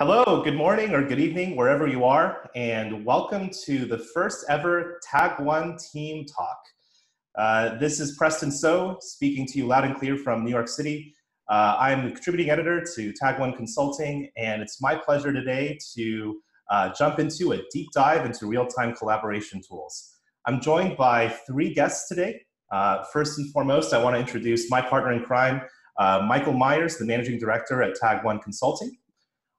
Hello, good morning or good evening, wherever you are, and welcome to the first ever Tag1 TeamTalk. This is Preston So, speaking to you loud and clear from New York City. I'm the contributing editor to Tag1 Consulting, and it's my pleasure today to jump into a deep dive into real-time collaboration tools. I'm joined by three guests today. First and foremost, I want to introduce my partner in crime, Michael Meyers, the managing director at Tag1 Consulting.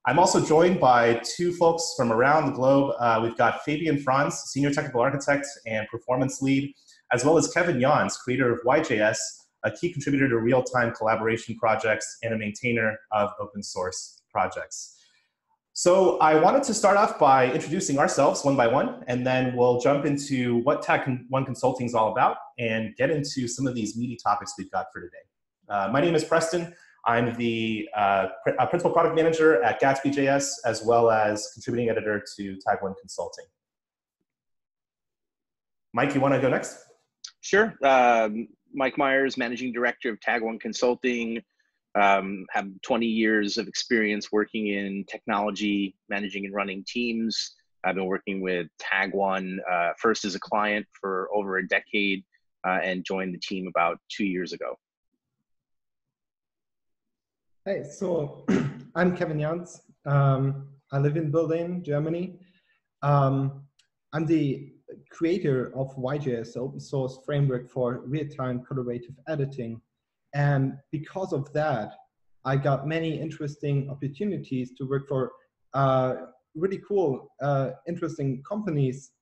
I'm also joined by two folks from around the globe. We've got Fabian Franz, Senior Technical Architect and Performance Lead, as well as Kevin Jahns, creator of YJS, a key contributor to real-time collaboration projects and a maintainer of open source projects. So I wanted to start off by introducing ourselves one by one, and then we'll jump into what Tag1 Consulting is all about and get into some of these meaty topics we've got for today. My name is Preston. I'm the Principal Product Manager at Gatsby.js, as well as contributing editor to Tag1 Consulting. Mike, you want to go next? Sure. Mike Meyers, Managing Director of Tag1 Consulting. Have 20 years of experience working in technology, managing and running teams. I've been working with Tag1 first as a client for over a decade and joined the team about 2 years ago. Hey, so I'm Kevin Jahns. I live in Berlin, Germany. I'm the creator of YJS, open source framework for real-time collaborative editing. And because of that, I got many interesting opportunities to work for really cool, interesting companies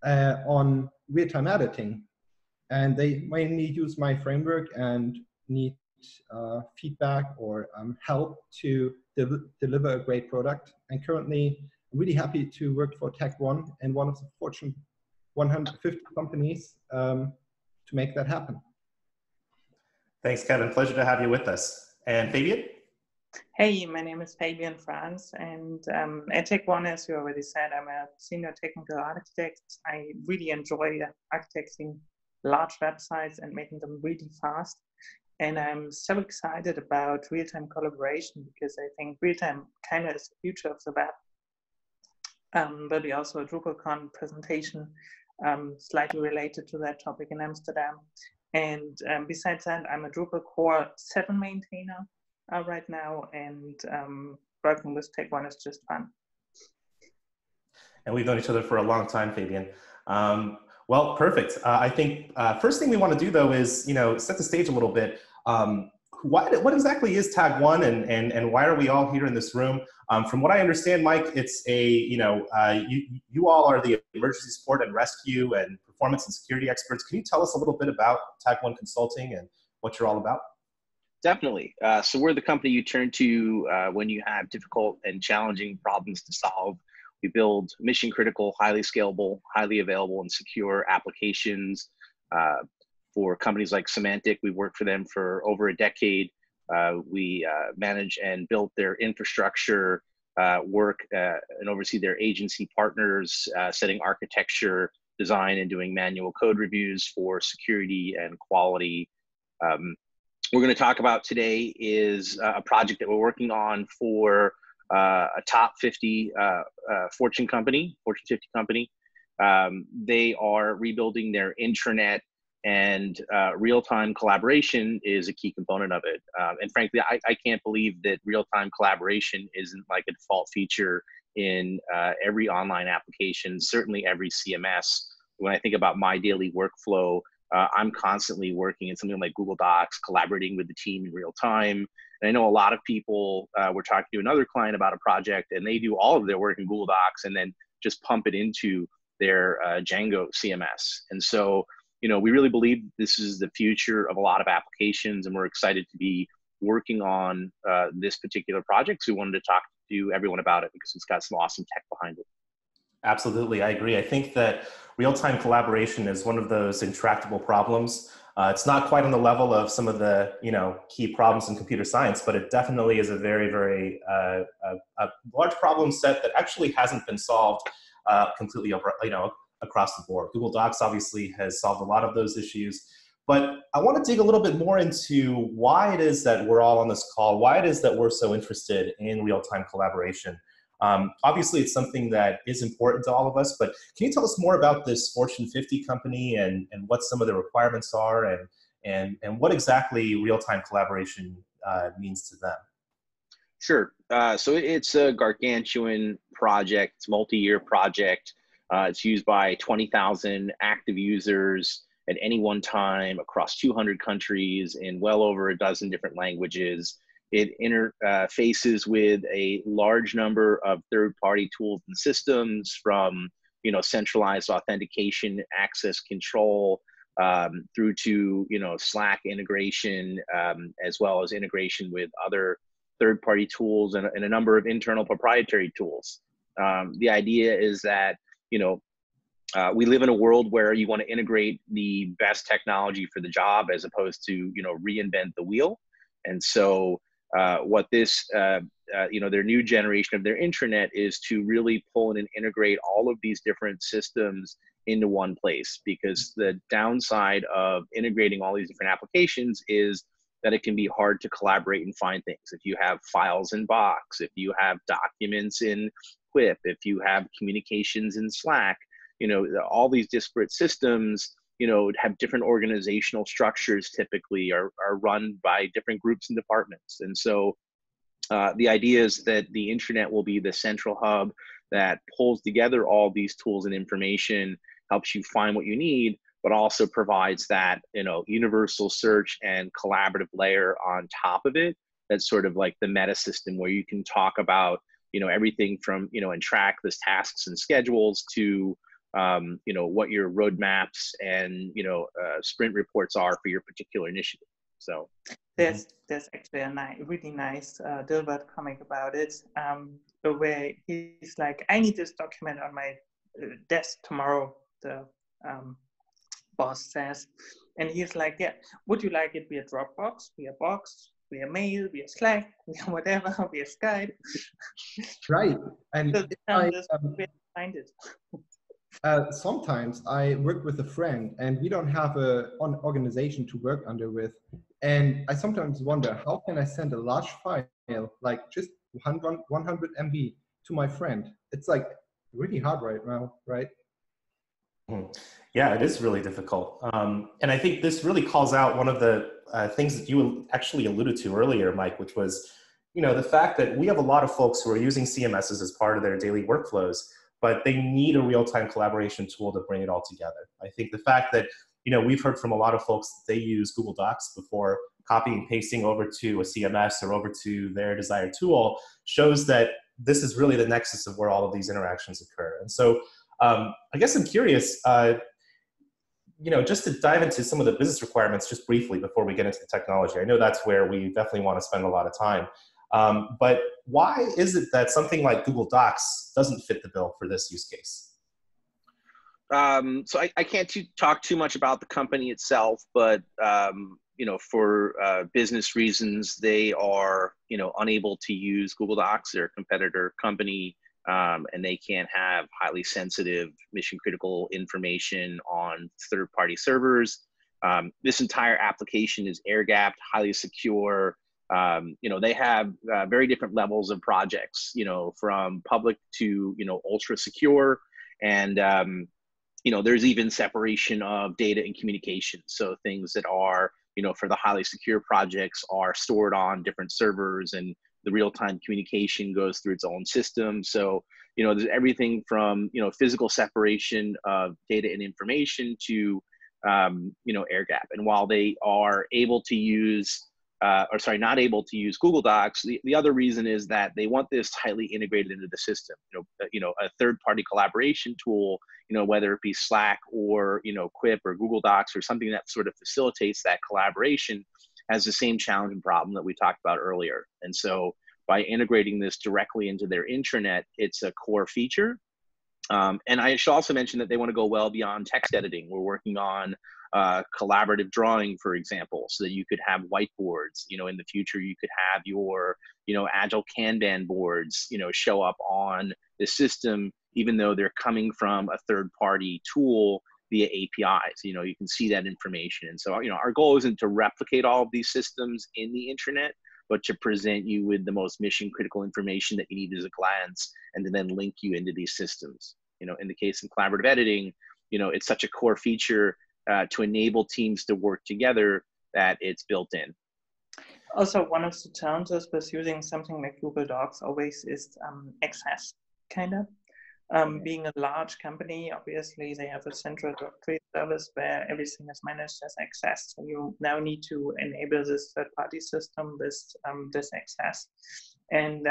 on real-time editing. And they mainly use my framework and need feedback or help to deliver a great product. And currently, I'm really happy to work for Tag1 and one of the Fortune 150 companies to make that happen. Thanks, Kevin. Pleasure to have you with us. And Fabian? Hey, my name is Fabian France, and at Tag1, as you already said, I'm a senior technical architect. I really enjoy architecting large websites and making them really fast. And I'm so excited about real-time collaboration because I think real-time kind of is the future of the web. There'll be also a DrupalCon presentation slightly related to that topic in Amsterdam. And besides that, I'm a Drupal core 7 maintainer right now, and working with Tag1 is just fun. And we've known each other for a long time, Fabian. Well, perfect. I think first thing we want to do, though, is set the stage a little bit. What exactly is Tag1, and why are we all here in this room? From what I understand, Mike, it's a you all are the emergency support and rescue and performance and security experts. Can you tell us a little bit about Tag1 Consulting and what you're all about? Definitely. So we're the company you turn to when you have difficult and challenging problems to solve. We build mission critical, highly scalable, highly available, and secure applications for companies like Symantec. We've worked for them for over a decade. We manage and build their infrastructure, work and oversee their agency partners, setting architecture, design, and doing manual code reviews for security and quality. We're going to talk about today is a project that we're working on for a top 50 Fortune 50 company. They are rebuilding their intranet, and real-time collaboration is a key component of it. And frankly, I can't believe that real-time collaboration isn't like a default feature in every online application, certainly every CMS. When I think about my daily workflow, I'm constantly working in something like Google Docs, collaborating with the team in real time. And I know a lot of people, we're talking to another client about a project, and they do all of their work in Google Docs and then just pump it into their Django CMS. And so, we really believe this is the future of a lot of applications, and we're excited to be working on this particular project. So we wanted to talk to everyone about it because it's got some awesome tech behind it. Absolutely, I agree. I think that real-time collaboration is one of those intractable problems. It's not quite on the level of some of the key problems in computer science, but it definitely is a very, very a large problem set that actually hasn't been solved completely across the board. Google Docs obviously has solved a lot of those issues, but I want to dig a little bit more into why it is that we're all on this call, why it is that we're so interested in real-time collaboration. Obviously, it's something that is important to all of us, but can you tell us more about this Fortune 50 company and what some of the requirements are and what exactly real-time collaboration means to them? Sure. So it's a gargantuan project. It's a multi-year project. It's used by 20,000 active users at any one time across 200 countries in well over a dozen different languages. It interfaces with a large number of third-party tools and systems, from centralized authentication, access control, through to Slack integration, as well as integration with other third-party tools and a number of internal proprietary tools. The idea is that we live in a world where you want to integrate the best technology for the job as opposed to reinvent the wheel. And so what this their new generation of their intranet is to really pull in and integrate all of these different systems into one place, because the downside of integrating all these different applications is that it can be hard to collaborate and find things. If you have files in Box, if you have documents in Quip, if you have communications in Slack, all these disparate systems, have different organizational structures, typically are run by different groups and departments. And so the idea is that the intranet will be the central hub that pulls together all these tools and information, helps you find what you need, but also provides that, universal search and collaborative layer on top of it. That's sort of like the meta system where you can talk about, everything from, and track the tasks and schedules to, what your roadmaps and, sprint reports are for your particular initiative. So there's actually a really nice Dilbert comic about it, where he's like, I need this document on my desk tomorrow, the boss says, and he's like, yeah, would you like it via Dropbox, via Box, via mail, via Slack, via whatever, via Skype? Right. And so find it. Sometimes I work with a friend and we don't have an organization to work under with. And I sometimes wonder, how can I send a large file, like just 100 MB to my friend? It's like really hard right now, right? Yeah, it is really difficult. And I think this really calls out one of the things that you actually alluded to earlier, Mike, which was, the fact that we have a lot of folks who are using CMSs as part of their daily workflows, but they need a real-time collaboration tool to bring it all together. I think the fact that, we've heard from a lot of folks that they use Google Docs before copying and pasting over to a CMS or over to their desired tool shows that this is really the nexus of where all of these interactions occur. And so I guess I'm curious, just to dive into some of the business requirements just briefly before we get into the technology. I know that's where we definitely want to spend a lot of time. But why is it that something like Google Docs doesn't fit the bill for this use case? So I can't talk too much about the company itself, but for business reasons, they are unable to use Google Docs, their competitor company, and they can't have highly sensitive mission critical information on third-party servers. This entire application is air-gapped, highly secure. They have very different levels of projects, from public to, ultra secure. And, there's even separation of data and communication. So things that are, for the highly secure projects are stored on different servers, and the real-time communication goes through its own system. So, there's everything from, physical separation of data and information to, air gap. And while they are able to use, not able to use Google Docs, the other reason is that they want this tightly integrated into the system. A third-party collaboration tool, whether it be Slack or, Quip or Google Docs or something that sort of facilitates that collaboration, has the same challenge and problem that we talked about earlier. And so by integrating this directly into their intranet, it's a core feature. And I should also mention that they want to go well beyond text editing. We're working on collaborative drawing, for example, so that you could have whiteboards. In the future, you could have your, agile Kanban boards, show up on the system, even though they're coming from a third-party tool via APIs. You can see that information. And so, our goal isn't to replicate all of these systems in the intranet, but to present you with the most mission critical information that you need as a glance, and to then link you into these systems. In the case of collaborative editing, it's such a core feature to enable teams to work together that it's built in. Also, one of the challenges with using something like Google Docs always is access, kind of. Being a large company, obviously they have a central directory service where everything is managed as access. So you now need to enable this third-party system with this access. And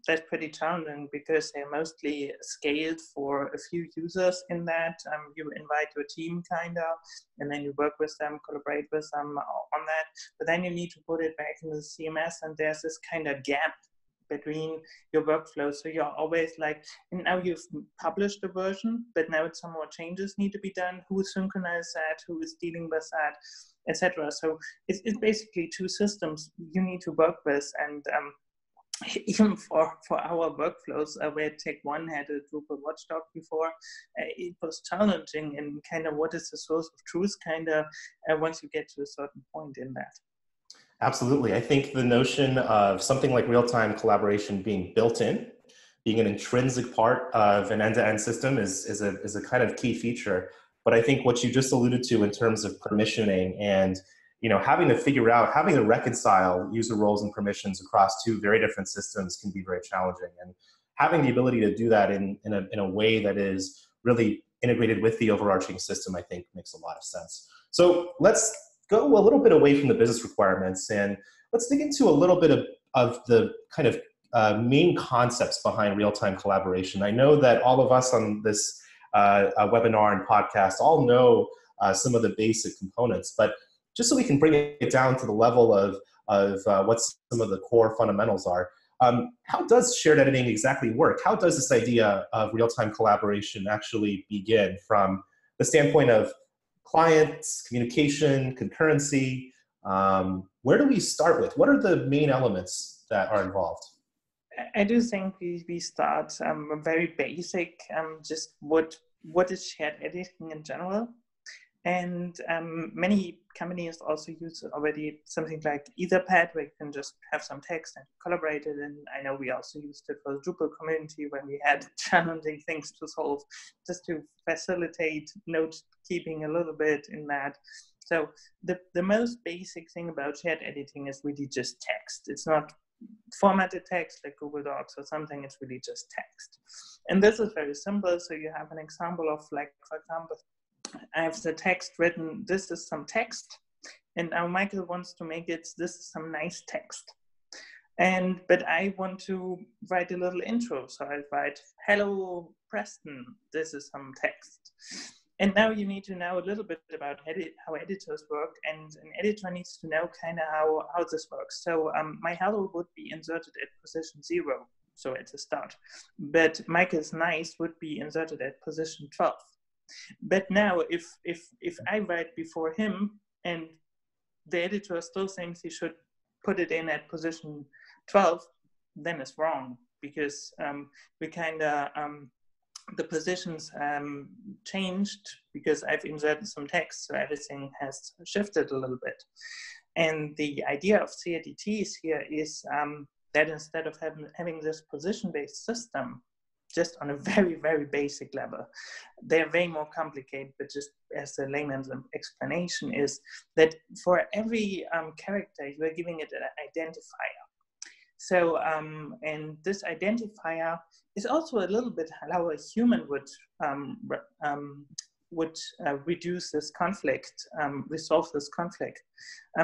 that's pretty challenging because they're mostly scaled for a few users in that. You invite your team kind of, and then you work with them, collaborate with them on that. But then you need to put it back in the CMS, and there's this kind of gap between your workflow. So you're always like, and now you've published a version, but now some more changes need to be done. Who synchronizes that? Who is dealing with that, etc. So it's basically two systems you need to work with. And even for our workflows, where Tag1 had a Drupal watchdog before, it was challenging in kind of what is the source of truth kind of once you get to a certain point in that. Absolutely. I think the notion of something like real-time collaboration being built in, being an intrinsic part of an end-to-end system is a kind of key feature. But I think what you just alluded to in terms of permissioning and having to reconcile user roles and permissions across two very different systems can be very challenging. And having the ability to do that in a way that is really integrated with the overarching system, I think makes a lot of sense. So let's go a little bit away from the business requirements and let's dig into a little bit of the kind of main concepts behind real-time collaboration. I know that all of us on this webinar and podcast all know some of the basic components, but just so we can bring it down to the level of what some of the core fundamentals are, how does shared editing exactly work? How does this idea of real-time collaboration actually begin from the standpoint of clients, communication, concurrency? Where do we start with? What are the main elements that are involved? I do think we start very basic, just what is shared editing in general. And many companies also use already something like Etherpad, where you can just have some text and collaborate it. And I know we also used it for the Drupal community when we had challenging things to solve, just to facilitate note keeping a little bit in that. So the most basic thing about shared editing is really just text. It's not formatted text like Google Docs or something, it's really just text. And this is very simple. So you have an example of, like, for example, I have the text written, this is some text, and now Michael wants to make it, this is some nice text. But I want to write a little intro. So I write, hello, Preston, this is some text. And now you need to know a little bit about how editors work, and an editor needs to know kind of how this works. So my hello would be inserted at position 0, so at the start. But Michael's nice would be inserted at position 12. But now if I write before him and the editor still thinks he should put it in at position 12, then it's wrong, because we kind of the positions changed because I've inserted some text, so everything has shifted a little bit. And the idea of CRDTs here is that instead of having this position-based system, just on a very, very basic level, they're way more complicated, but just as the layman's explanation is that for every character, you are giving it an identifier. So, and this identifier is also a little bit how a human would reduce this conflict, resolve this conflict.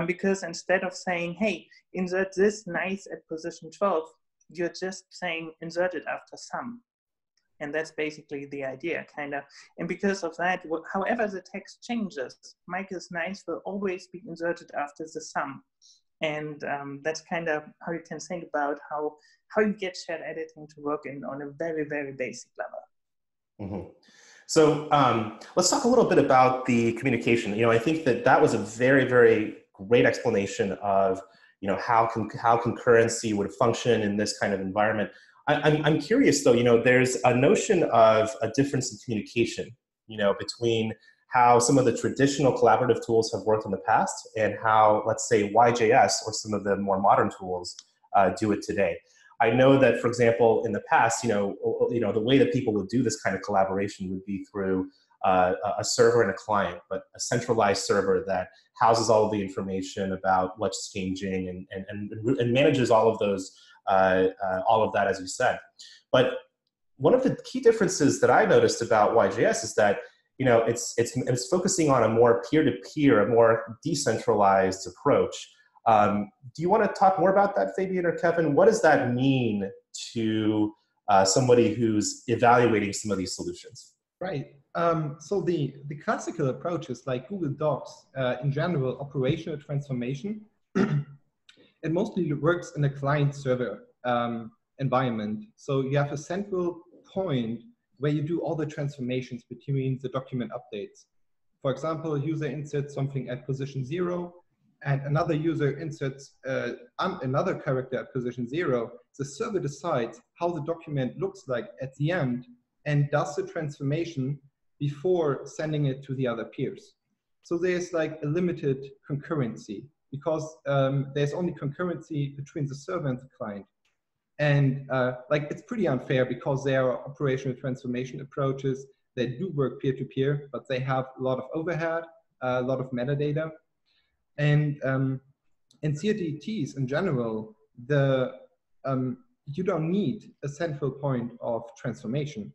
Because instead of saying, hey, insert this nice at position 12, you're just saying insert it after some. And that's basically the idea, kind of. And because of that, however the text changes, Michael's nice will always be inserted after the sum. And that's kind of how you can think about how you get shared editing to work on a very, very basic level. Mm-hmm. So let's talk a little bit about the communication. I think that was a very, very great explanation of how concurrency would function in this kind of environment. I'm curious though, there's a notion of a difference in communication, between how some of the traditional collaborative tools have worked in the past and how, let's say, YJS or some of the more modern tools do it today. I know that, for example, in the past, the way that people would do this kind of collaboration would be through a server and a client, but a centralized server that houses all of the information about what's changing and manages all of those, all of that, as you said. But one of the key differences that I noticed about YJS is that it's focusing on a more peer-to-peer, a more decentralized approach. Do you want to talk more about that, Fabian or Kevin? What does that mean to somebody who's evaluating some of these solutions? Right. So the classical approaches like Google Docs, in general, operational transformation, it mostly works in a client-server environment. So you have a central point where you do all the transformations between the document updates. For example, a user inserts something at position 0, and another user inserts another character at position 0. The server decides how the document looks like at the end and does the transformation before sending it to the other peers. So there's like a limited concurrency because there's only concurrency between the server and the client. And it's pretty unfair because there are operational transformation approaches that do work peer-to-peer, but they have a lot of overhead, a lot of metadata. And in CRDTs in general, you don't need a central point of transformation.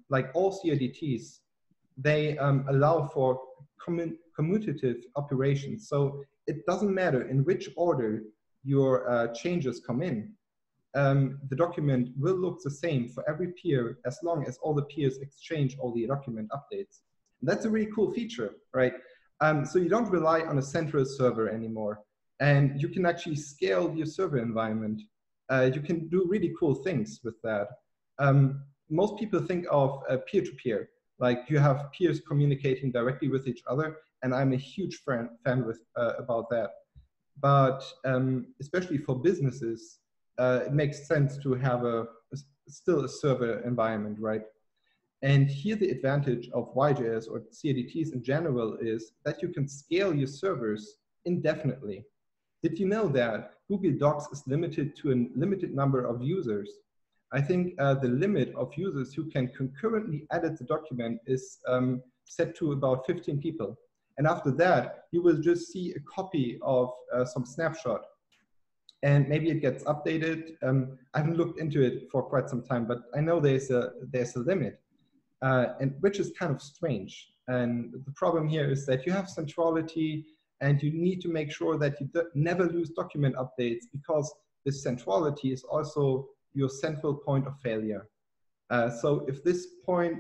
Like all CRDTs, they allow for commutative operations. So it doesn't matter in which order your changes come in. The document will look the same for every peer as long as all the peers exchange all the document updates. And that's a really cool feature, right? So you don't rely on a central server anymore. And you can actually scale your server environment. You can do really cool things with that. Most people think of peer-to-peer, like you have peers communicating directly with each other, and I'm a huge fan about that. But especially for businesses, it makes sense to have still a server environment, right? And here the advantage of YJS or CRDTs in general is that you can scale your servers indefinitely. Did you know that Google Docs is limited to a limited number of users? I think the limit of users who can concurrently edit the document is set to about 15 people. And after that, you will just see a copy of some snapshot. And maybe it gets updated. I haven't looked into it for quite some time, but I know there's a limit, and which is kind of strange. And the problem here is that you have centrality, and you need to make sure that you never lose document updates because this centrality is also your central point of failure. So if this point,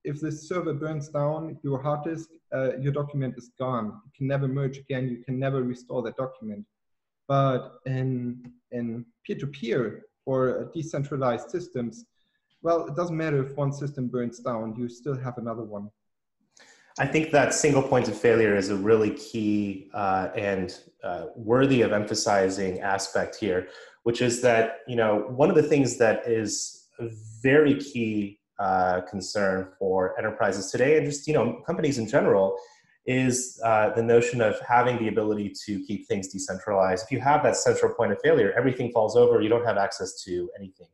if this server burns down your hard disk, your document is gone. You can never merge again. You can never restore that document. But in peer-to-peer or decentralized systems, well, it doesn't matter if one system burns down, you still have another one. I think that single point of failure is a really key and worthy of emphasizing aspect here, which is that, one of the things that is a very key concern for enterprises today and just, companies in general is the notion of having the ability to keep things decentralized. If you have that central point of failure, everything falls over, you don't have access to anything.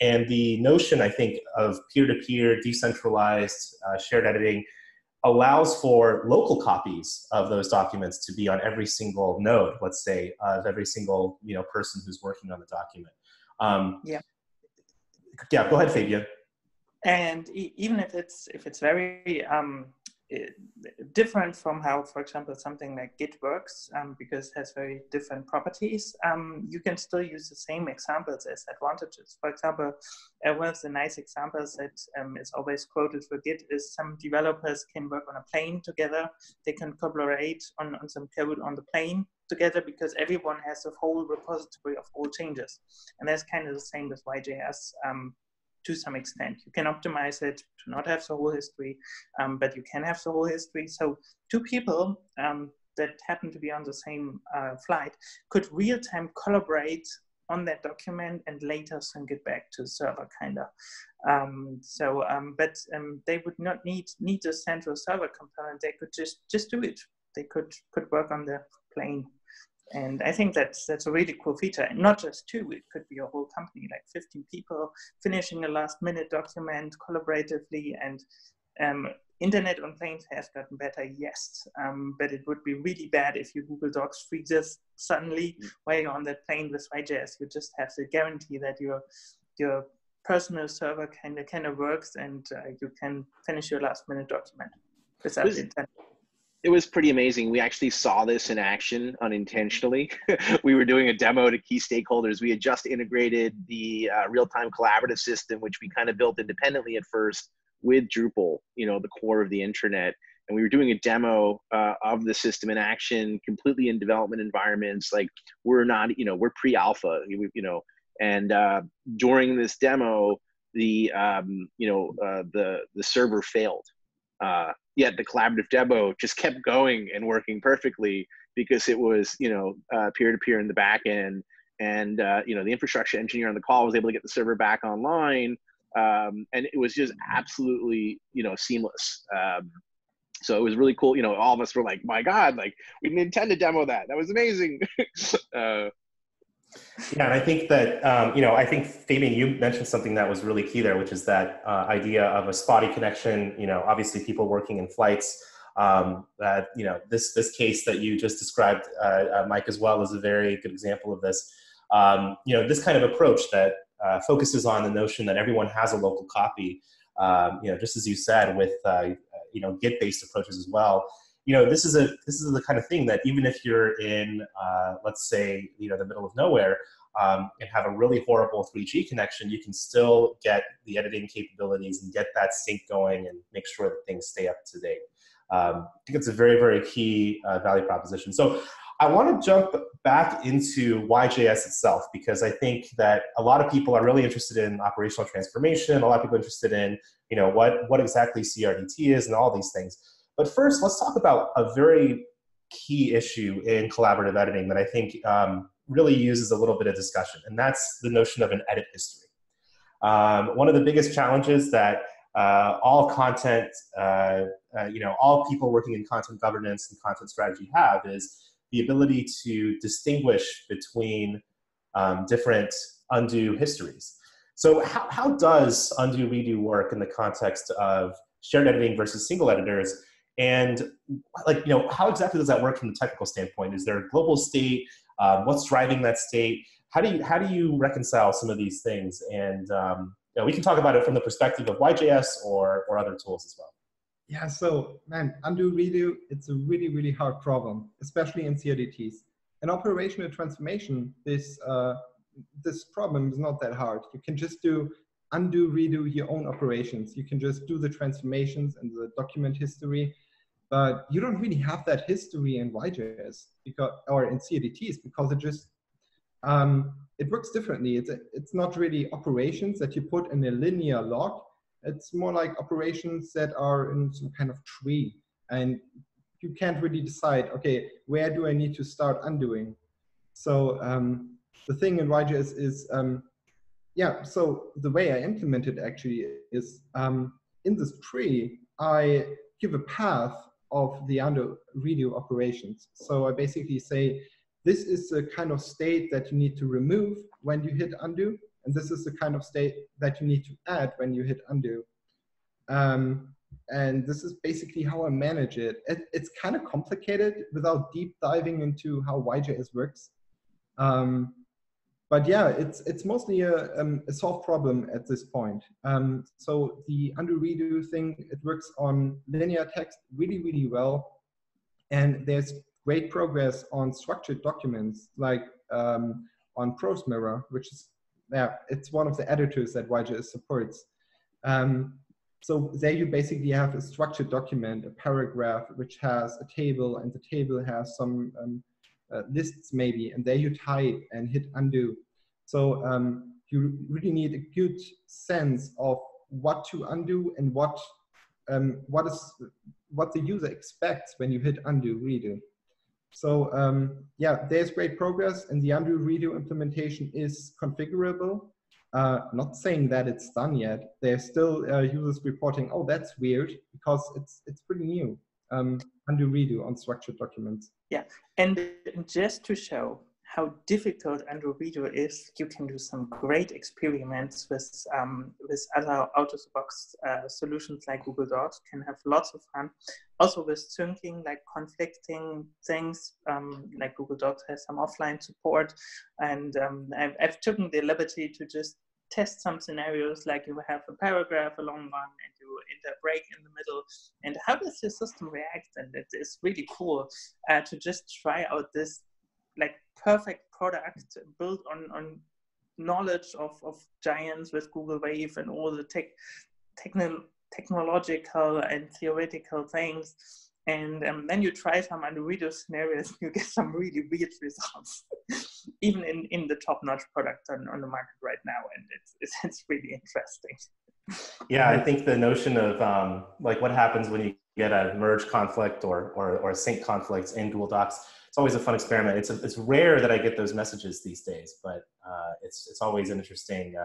And the notion, I think, of peer-to-peer, decentralized, shared editing allows for local copies of those documents to be on every single node, let's say, of every single person who's working on the document. Yeah, go ahead, Fabian. And even if it's very different from how, for example, something like Git works, because it has very different properties, you can still use the same examples as advantages. For example, one of the nice examples that is always quoted for Git is some developers can work on a plane together. They can collaborate on some code on the plane together because everyone has a whole repository of all changes. And that's kind of the same with YJS. To some extent, you can optimize it to not have the whole history, but you can have the whole history. So two people that happen to be on the same flight could real-time collaborate on that document and later sync it back to the server, kind of. But they would not need a central server component. They could just do it. They could work on the plane. And I think that's a really cool feature. And not just two, it could be a whole company, like 15 people finishing a last minute document collaboratively. And internet on planes has gotten better, yes. But it would be really bad if your Google Docs freezes suddenly while you're on that plane with YJS. You just have to guarantee that your personal server kind of works and you can finish your last minute document without the internet. It was pretty amazing. We actually saw this in action unintentionally. We were doing a demo to key stakeholders. We had just integrated the real-time collaborative system, which we kind of built independently at first with Drupal, the core of the intranet. And we were doing a demo of the system in action, completely in development environments. Like we're pre-alpha, and during this demo, the server failed. Yet the collaborative demo just kept going and working perfectly because it was, peer-to-peer in the back end. And, the infrastructure engineer on the call was able to get the server back online. And it was just absolutely, seamless. So it was really cool. All of us were like, my God, like we didn't intend to demo that. That was amazing. Yeah, and I think that, I think, Fabian, you mentioned something that was really key there, which is that idea of a spotty connection, obviously people working in flights, that, this case that you just described, Mike, as well, is a very good example of this. This kind of approach that focuses on the notion that everyone has a local copy, just as you said, with, Git-based approaches as well. This is the kind of thing that even if you're in, let's say, the middle of nowhere and have a really horrible 3G connection, you can still get the editing capabilities and get that sync going and make sure that things stay up to date. I think it's a very, very key value proposition. So I want to jump back into YJS itself, because I think that a lot of people are really interested in operational transformation. A lot of people are interested in, what exactly CRDT is and all these things. But first, let's talk about a very key issue in collaborative editing that I think really uses a little bit of discussion, and that's the notion of an edit history. One of the biggest challenges that all content, all people working in content governance and content strategy have is the ability to distinguish between different undo histories. So how does undo redo work in the context of shared editing versus single editors? And how exactly does that work from the technical standpoint? Is there a global state? What's driving that state? How do you reconcile some of these things? And we can talk about it from the perspective of YJS or other tools as well. Yeah, so man, undo redo, it's a really, really hard problem, especially in CRDTs. In operational transformation, this problem is not that hard. You can just do undo, redo your own operations. You can just do the transformations and the document history, but you don't really have that history in YJS or in CRDTs because it just, it works differently. It's not really operations that you put in a linear log. It's more like operations that are in some kind of tree, and you can't really decide, okay, where do I need to start undoing? So the thing in YJS is, so the way I implement it actually is in this tree, I give a path of the undo redo operations. So I basically say, this is the kind of state that you need to remove when you hit undo, and this is the kind of state that you need to add when you hit undo. And this is basically how I manage it. It's kind of complicated without deep diving into how YJS works. But yeah, it's mostly a solved problem at this point. So the undo redo thing, it works on linear text really, really well. And there's great progress on structured documents, like on ProseMirror, which is, it's one of the editors that YJS supports. So there you basically have a structured document, a paragraph, which has a table, and the table has some lists maybe, and there you type and hit undo. So you really need a good sense of what to undo and what the user expects when you hit undo redo. So yeah, there's great progress, and the undo redo implementation is configurable. Not saying that it's done yet. There's still users reporting, oh, that's weird, because it's pretty new. Undo redo on structured documents. Yeah, and just to show how difficult undo redo is, you can do some great experiments with other out-of-the-box solutions like Google Docs. Can have lots of fun. Also with syncing, like conflicting things, like Google Docs has some offline support, and I've taken the liberty to just test some scenarios, like you have a paragraph, a long one, and you enter a break in the middle, and how does your system react? And it is really cool to just try out this like perfect product built on knowledge of giants with Google Wave and all the technological and theoretical things. And then you try some undo redo scenarios, you get some really weird results, even in the top-notch product on the market right now. And it's really interesting. Yeah, I think the notion of like what happens when you get a merge conflict or a sync conflict in Google Docs, it's always a fun experiment. It's rare that I get those messages these days, but it's always an interesting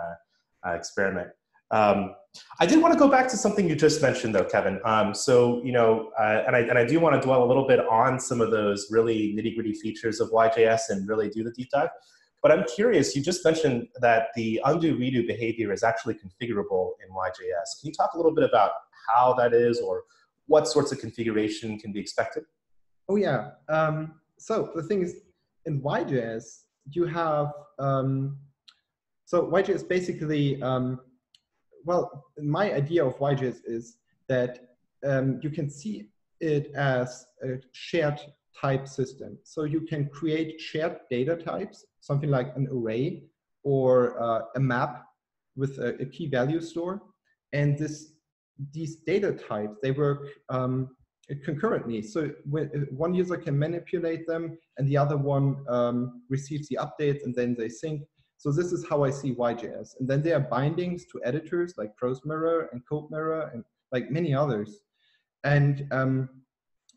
experiment. I did want to go back to something you just mentioned, though, Kevin. So, you know, and I do want to dwell a little bit on some of those really nitty-gritty features of YJS and really do the deep dive. But I'm curious, you just mentioned that the undo redo behavior is actually configurable in YJS. Can you talk a little bit about how that is, or what sorts of configuration can be expected? Oh, yeah. So the thing is, in YJS, you have, so YJS basically, well, my idea of YJS is that you can see it as a shared type system. So you can create shared data types, something like an array or a map with a key value store. And these data types, they work concurrently. So one user can manipulate them and the other one receives the updates and then they sync. So this is how I see YJS. And then there are bindings to editors like ProseMirror and CodeMirror and like many others. And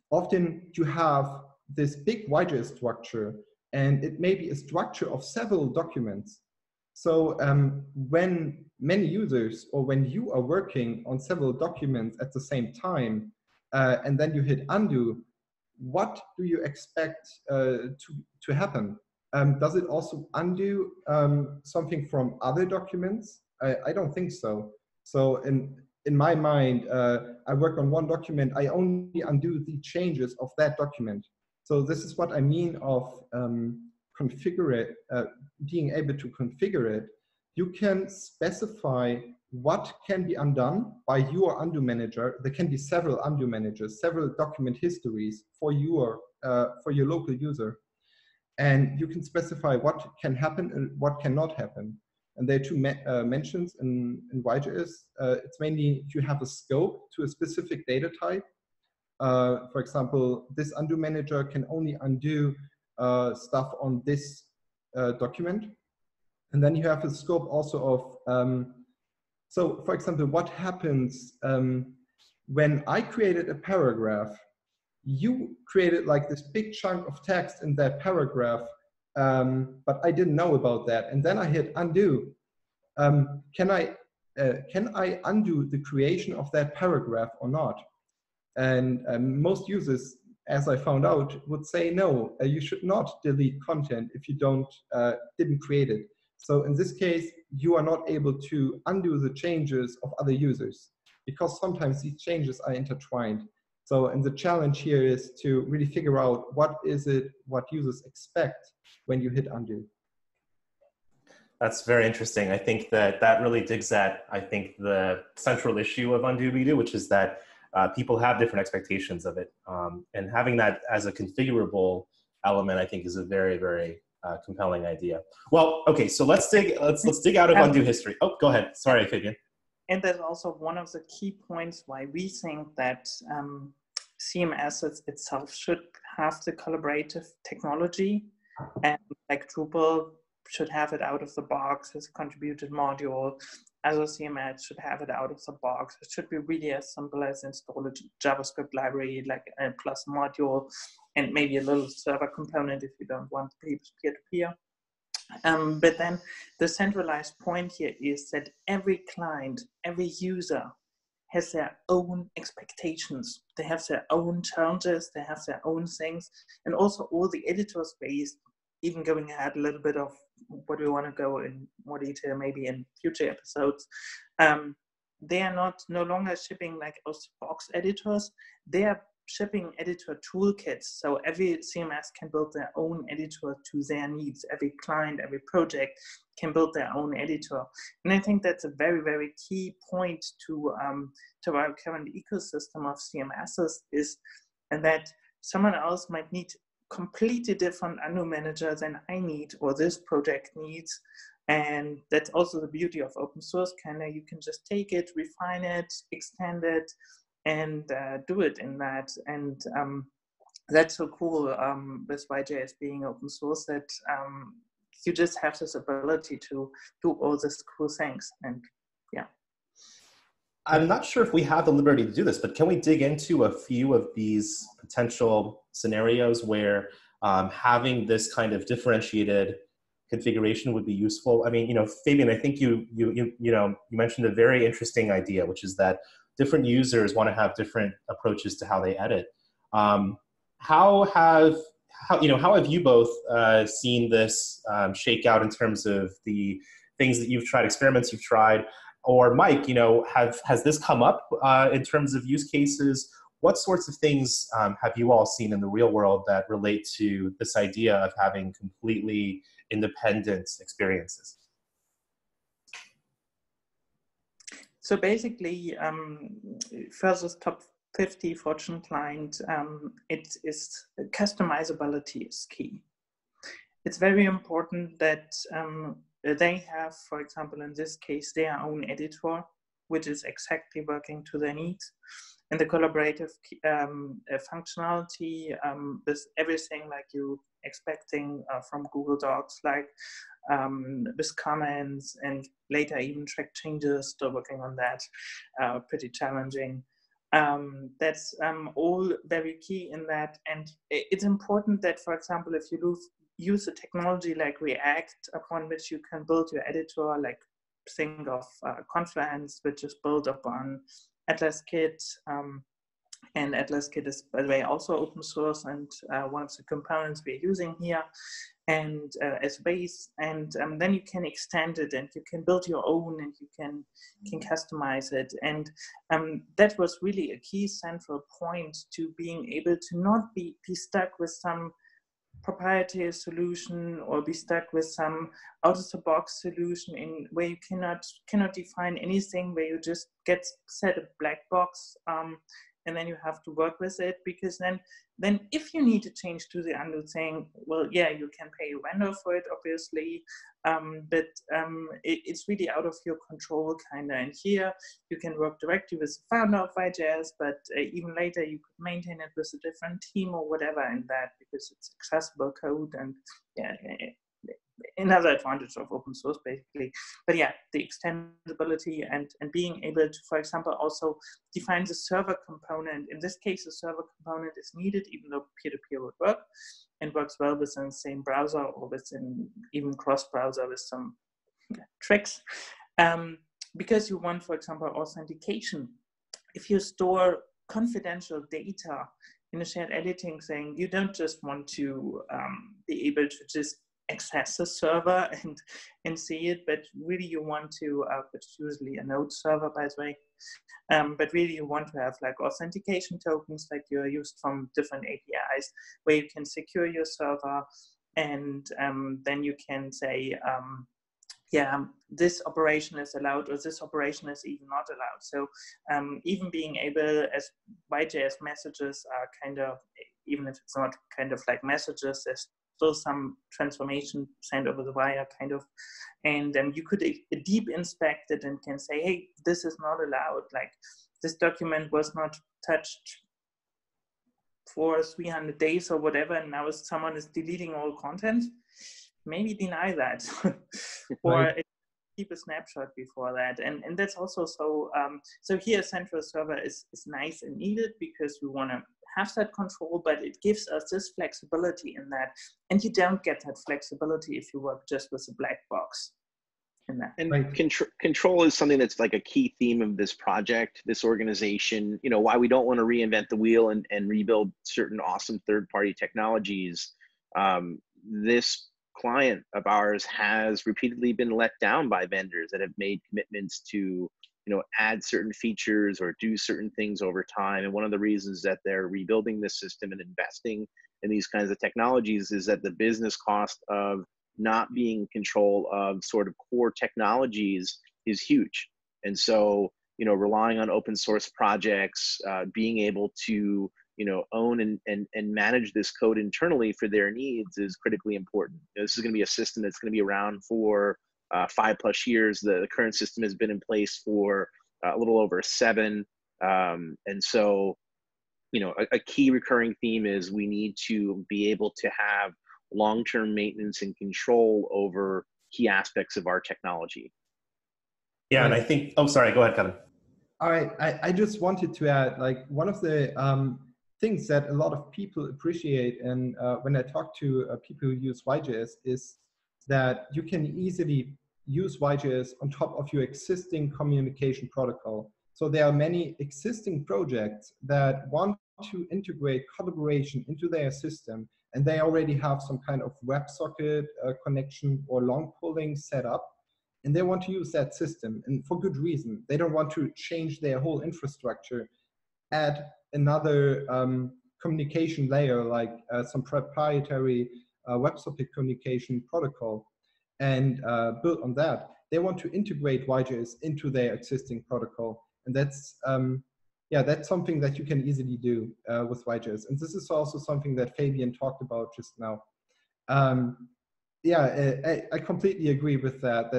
often you have this big YJS structure, and it may be a structure of several documents. So when many users, or when you are working on several documents at the same time, and then you hit undo, what do you expect to happen? Does it also undo something from other documents? I don't think so. So in my mind, I work on one document, I only undo the changes of that document. So this is what I mean of configure it, being able to configure it. You can specify what can be undone by your undo manager. There can be several undo managers, several document histories for your local user. And you can specify what can happen and what cannot happen. And there are two mentions in YJS. It's mainly you have a scope to a specific data type. For example, this undo manager can only undo stuff on this document. And then you have a scope also of, so for example, what happens when I created a paragraph, you created like this big chunk of text in that paragraph, but I didn't know about that. And then I hit undo. Can I undo the creation of that paragraph or not? And most users, as I found out, would say no, you should not delete content if you didn't create it. So in this case, you are not able to undo the changes of other users, because sometimes these changes are intertwined. So, and the challenge here is to really figure out what users expect when you hit undo. That's very interesting. I think that really digs at, I think, the central issue of undo redo, which is that people have different expectations of it. And having that as a configurable element, I think, is a very, very compelling idea. Well, okay, so let's dig out of undo history. Oh, go ahead. Sorry, Fabian. And that's also one of the key points why we think that CMS itself should have the collaborative technology, and like Drupal should have it out of the box as a contributed module. other CMS should have it out of the box. It should be really as simple as install a JavaScript library, like a plus module, and maybe a little server component if you don't want peer-to-peer. But then the centralized point here is that every client, every user has their own expectations. They have their own challenges, they have their own things, and also all the editor space, even going ahead a little bit of what we want to go in more detail maybe in future episodes. They are no longer shipping like box editors. They are shipping editor toolkits. So every CMS can build their own editor to their needs. Every client, every project can build their own editor. And I think that's a very, very key point to our current ecosystem of CMSs is, and that someone else might need completely different Anu manager than I need or this project needs. And that's also the beauty of open source. You can just take it, refine it, extend it, and do it in that. And that's so cool with YJS being open source, that you just have this ability to do all these cool things. And yeah. I'm not sure if we have the liberty to do this, but can we dig into a few of these potential scenarios where having this kind of differentiated configuration would be useful? I mean, Fabian, I think you mentioned a very interesting idea, which is that different users want to have different approaches to how they edit. How have you both seen this shake out in terms of the things that you've tried, experiments you've tried? Or Mike, has this come up in terms of use cases? What sorts of things have you all seen in the real world that relate to this idea of having completely independent experiences? So basically, first top 50 Fortune client, it is customizability is key. It's very important that they have, for example, in this case, their own editor, which is exactly working to their needs. And the collaborative functionality with everything like you expecting from Google Docs, like with comments and later even track changes, still working on that, pretty challenging. That's all very key in that. And it's important that, for example, if you use a technology like React upon which you can build your editor, like think of Confluence, which is built upon AtlasKit, and AtlasKit is, by the way, also open source and one of the components we're using here, and as base, and then you can extend it and you can build your own and you can customize it. And that was really a key central point to being able to not be stuck with some proprietary solution or be stuck with some out-of-the-box solution in where you cannot define anything, where you just get set a black box and then you have to work with it, because then if you need to change to the undo thing, well, yeah, you can pay a vendor for it, obviously, but it's really out of your control, kind of. And here you can work directly with the founder of YJS, but even later you could maintain it with a different team or whatever in that, because it's accessible code. And yeah, another advantage of open source, basically. But yeah, the extendability and being able to, for example, also define the server component. In this case, the server component is needed, even though peer-to-peer would work and works well within the same browser or within even cross-browser with some tricks. Because you want, for example, authentication. If you store confidential data in a shared editing thing, you don't just want to be able to just access the server and see it, but really you want to, which is usually a node server, by the way, but really you want to have like authentication tokens like you're used from different APIs where you can secure your server, and then you can say, yeah, this operation is allowed or this operation is even not allowed. So even being able, as YJS messages are kind of, even if it's not kind of like messages, there's still some transformation sent over the wire, kind of, and you could deep inspect it and can say, hey, this is not allowed, like this document was not touched for 300 days or whatever, and now someone is deleting all content, maybe deny that. Or right. keep a snapshot before that. And that's also so, so here central server is nice and needed because we want to have that control, but it gives us this flexibility in that. And you don't get that flexibility if you work just with a black box in that. And Right. control is something that's like a key theme of this project, this organization, you know, why we don't want to reinvent the wheel and rebuild certain awesome third-party technologies. This client of ours has repeatedly been let down by vendors that have made commitments to, you know, add certain features or do certain things over time. And one of the reasons that they're rebuilding this system and investing in these kinds of technologies is that the business cost of not being in control of sort of core technologies is huge. And so, you know, relying on open source projects, being able to, you know, own and manage this code internally for their needs is critically important. You know, this is going to be a system that's going to be around for 5+ years. The current system has been in place for a little over 7. And so, you know, a key recurring theme is we need to be able to have long-term maintenance and control over key aspects of our technology. Yeah, and I think, oh, sorry, go ahead, Kevin. All right, I just wanted to add, like, one of the things that a lot of people appreciate, and when I talk to people who use YJS, is that you can easily use YJS on top of your existing communication protocol. So there are many existing projects that want to integrate collaboration into their system, and they already have some kind of WebSocket connection or long polling set up, and they want to use that system, and for good reason. They don't want to change their whole infrastructure, add another communication layer like some proprietary WebSocket communication protocol, and build on that. They want to integrate YJS into their existing protocol, and that's yeah, that's something that you can easily do with YJS. And this is also something that Fabian talked about just now. Yeah, I completely agree with that.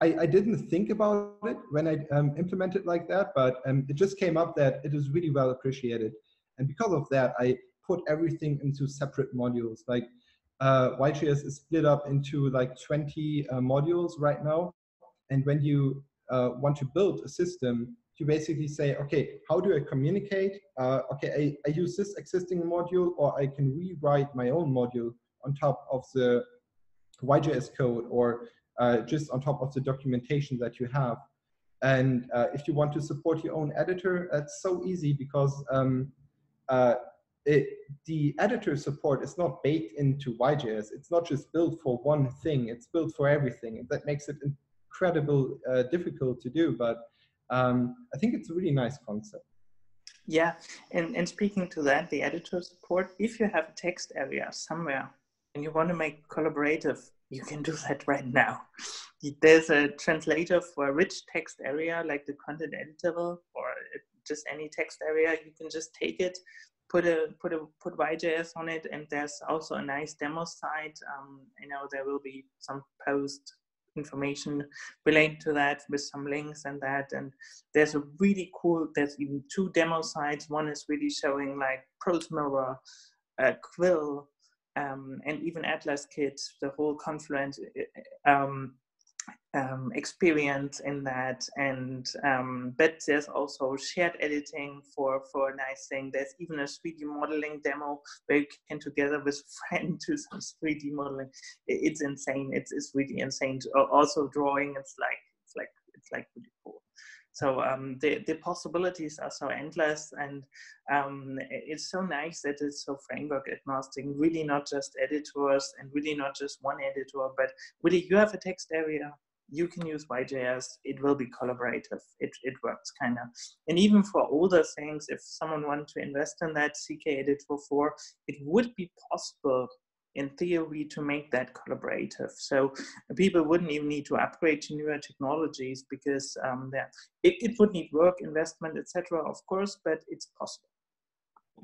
I didn't think about it when I implemented like that, but it just came up that it is really well appreciated. And because of that, I put everything into separate modules. Like YJS is split up into like 20 modules right now. And when you want to build a system, you basically say, okay, how do I communicate? Okay, I use this existing module, or I can rewrite my own module on top of the YJS code, or just on top of the documentation that you have. And if you want to support your own editor, that's so easy, because the editor support is not baked into YJS. It's not just built for one thing, it's built for everything. And that makes it incredibly difficult to do, but I think it's a really nice concept. Yeah, and speaking to that, the editor support, if you have a text area somewhere and you want to make collaborative, you can do that right now. There's a translator for a rich text area, like the content editable, or just any text area. You can just take it, put YJS on it, and there's also a nice demo site. You know, there will be some post information related to that with some links and that. And there's a really cool, there's even 2 demo sites. One is really showing like ProseMirror, Quill, and even Atlas Kit, the whole Confluent experience in that. And but there's also shared editing for a nice thing. There's even a 3D modeling demo where you can together with a friend do some 3D modeling. It's insane. It's really insane. Also drawing, it's like really cool. So the possibilities are so endless, and it's so nice that it's so framework agnostic, really not just editors and really not just one editor, but really you have a text area, you can use YJS, it will be collaborative, it works kind of. And even for older things, if someone wanted to invest in that CK Editor 4, it would be possible in theory to make that collaborative. So people wouldn't even need to upgrade to newer technologies, because it would need work, investment, etc., of course, but it's possible.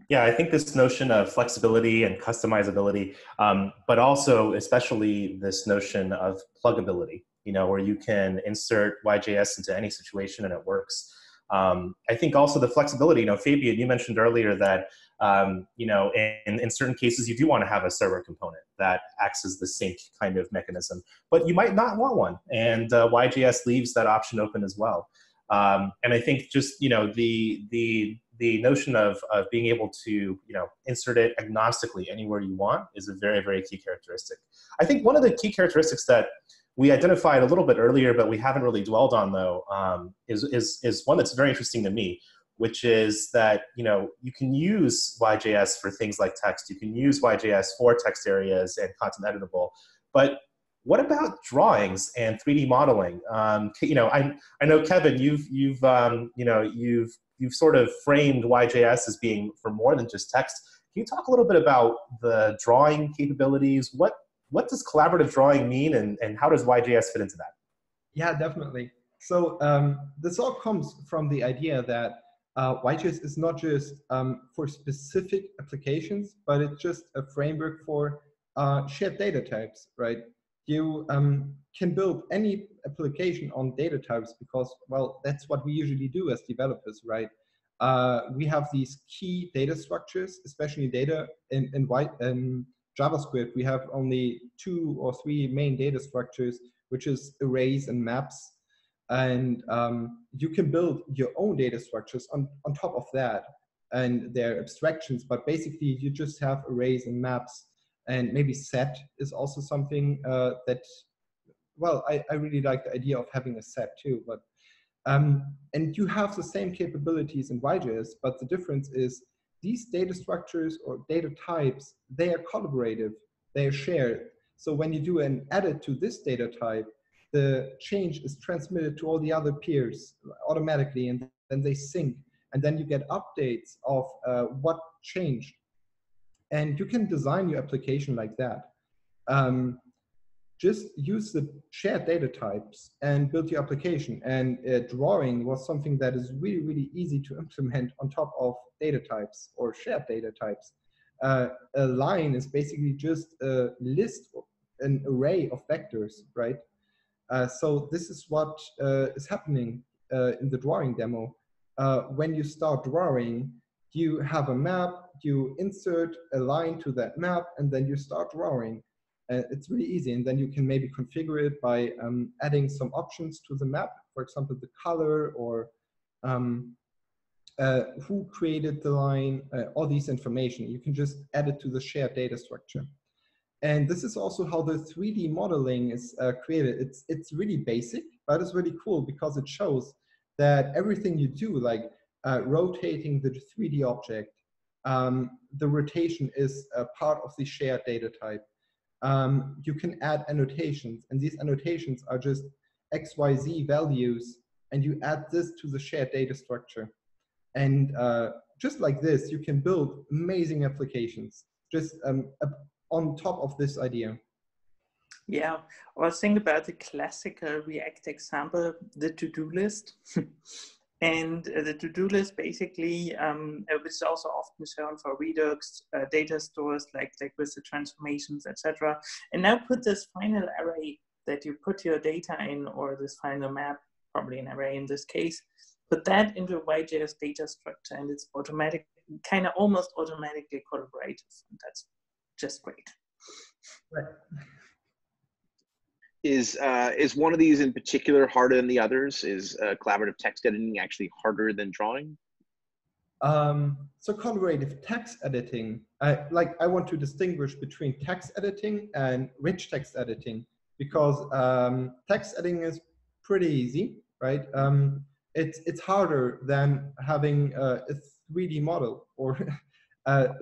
Yeah, I think this notion of flexibility and customizability, but also especially this notion of pluggability, you know, where you can insert YJS into any situation and it works. I think also the flexibility, Fabian, you mentioned earlier that, in certain cases, you do want to have a server component that acts as the sync kind of mechanism, but you might not want one. And YJS leaves that option open as well. And I think just, the notion of being able to, insert it agnostically anywhere you want is a very, very key characteristic. I think one of the key characteristics that we identified a little bit earlier, but we haven't really dwelled on though, is one that's very interesting to me, which is that, you can use YJS for things like text. You can use YJS for text areas and content editable, but what about drawings and 3D modeling? I know Kevin, you've sort of framed YJS as being for more than just text. Can you talk a little bit about the drawing capabilities? What does collaborative drawing mean, and how does YJS fit into that? Yeah, definitely. So this all comes from the idea that YJS is not just for specific applications, but it's just a framework for shared data types, right? You can build any application on data types because, well, that's what we usually do as developers, right? We have these key data structures, especially data in JavaScript. We have only 2 or 3 main data structures, which is arrays and maps. And you can build your own data structures on top of that, and their abstractions, but basically you just have arrays and maps. And maybe set is also something that, well, I really like the idea of having a set too. But and you have the same capabilities in YJS, but the difference is these data structures or data types, they are collaborative, they are shared. So when you do an edit to this data type, the change is transmitted to all the other peers automatically, and then they sync, and then you get updates of what changed. And you can design your application like that. Just use the shared data types and build your application. And drawing was something that is really, really easy to implement on top of data types or shared data types. A line is basically just a list, an array of vectors, right? So this is what is happening in the drawing demo. When you start drawing, you have a map, you insert a line to that map, and then you start drawing. It's really easy, and then you can maybe configure it by adding some options to the map, for example, the color or who created the line, all these information. You can just add it to the shared data structure. And this is also how the 3D modeling is created. It's really basic, but it's really cool because it shows that everything you do, like rotating the 3D object, the rotation is a part of the shared data type. You can add annotations, and these annotations are just XYZ values, and you add this to the shared data structure. And just like this, you can build amazing applications just on top of this idea. Yeah, or think about the classical React example, the to-do list. And the to-do list basically, which is also often shown for Redux data stores, like with the transformations, etc. And now put this final array that you put your data in, or this final map, probably an array in this case, put that into a YJS data structure, and it's automatic, kind of almost automatically collaborative. And that's just great. Right. Is one of these in particular harder than the others? Is collaborative text editing actually harder than drawing? So collaborative text editing, I want to distinguish between text editing and rich text editing, because text editing is pretty easy, right? It's harder than having a 3D model, or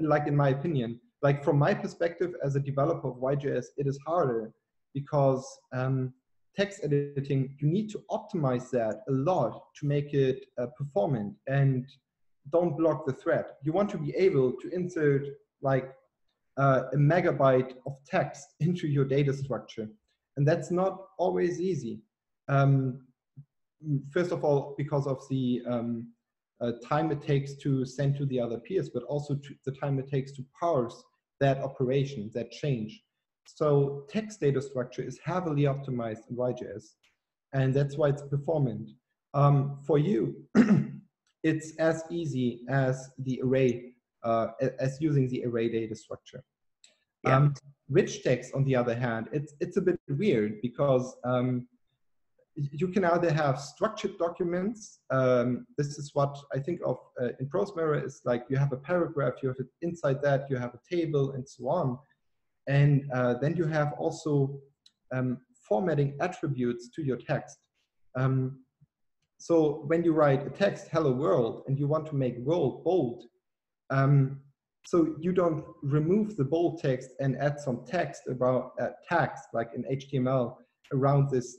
like in my opinion. Like from my perspective as a developer of YJS, it is harder because text editing, you need to optimize that a lot to make it performant and don't block the thread. You want to be able to insert like a megabyte of text into your data structure. And that's not always easy. First of all, because of the time it takes to send to the other peers, but also the time it takes to parse that operation, that change. So text data structure is heavily optimized in YJS, and that's why it's performant. For you, it's as easy as the array, as using the array data structure. Yeah. Rich text, on the other hand, it's a bit weird because you can either have structured documents. This is what I think of in ProseMirror is like you have a paragraph, you have inside that, you have a table and so on. And then you have also formatting attributes to your text. So when you write a text, hello world, and you want to make world bold, so you don't remove the bold text and add some text about tags like in HTML around this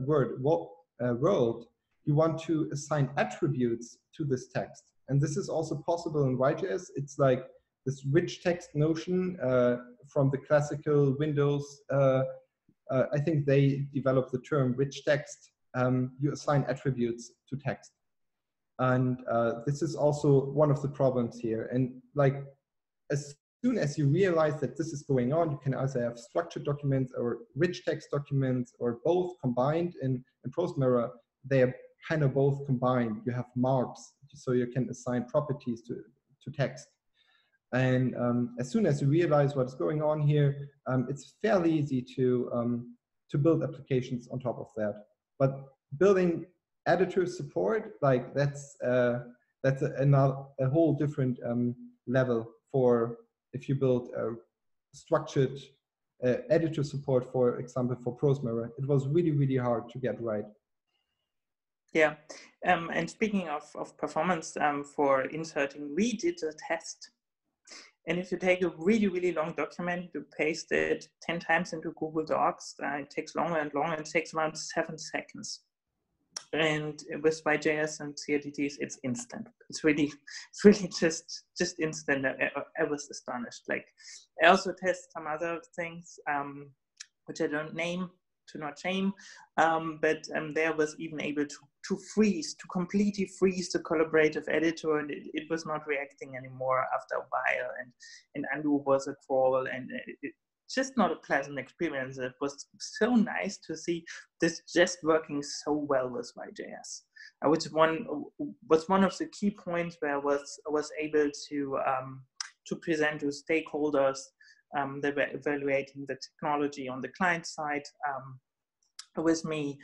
word world. You want to assign attributes to this text. And this is also possible in YJS. It's like this rich text notion from the classical Windows. I think they developed the term rich text. You assign attributes to text. And this is also one of the problems here. And like, as soon as you realize that this is going on, you can either have structured documents or rich text documents or both combined. In ProseMirror, they are kind of both combined. You have marks, so you can assign properties to text. And as soon as you realize what's going on here, it's fairly easy to build applications on top of that. But building editor support, like that's a whole different level for if you build a structured editor support, for example, for ProseMirror. It was really, really hard to get right. Yeah, and speaking of performance for inserting, we did a test. And if you take a really, really long document, you paste it 10 times into Google Docs, it takes longer and longer. It takes around 7 seconds. And with YJS and CRDTs, it's instant. It's really just instant. I was astonished. Like, I also test some other things, which I don't name to not shame, but there was even able to completely freeze the collaborative editor, and it was not reacting anymore after a while, and undo was a crawl, and it's just not a pleasant experience. It was so nice to see this just working so well with YJS. Which was one of the key points where I was able to present to stakeholders. They were evaluating the technology on the client side with me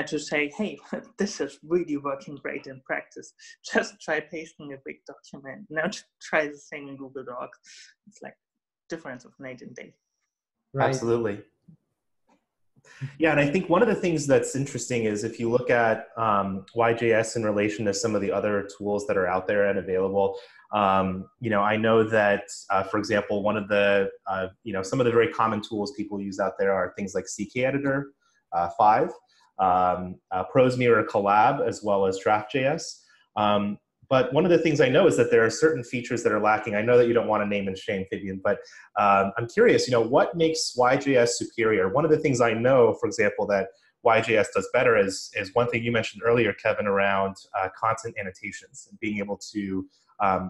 to say, hey, this is really working great in practice. Just try pasting a big document. Now try the same in Google Docs. It's like difference of night and day. Right. Absolutely. Yeah, and I think one of the things that's interesting is if you look at YJS in relation to some of the other tools that are out there and available, I know that, for example, one of the, some of the very common tools people use out there are things like CK Editor 5, ProseMirror Collab, as well as Draft.js. But one of the things I know is that there are certain features that are lacking. I know that you don't want to name and shame, Fabian, but I'm curious, what makes YJS superior? One of the things I know, for example, that YJS does better is one thing you mentioned earlier, Kevin, around content annotations and being able to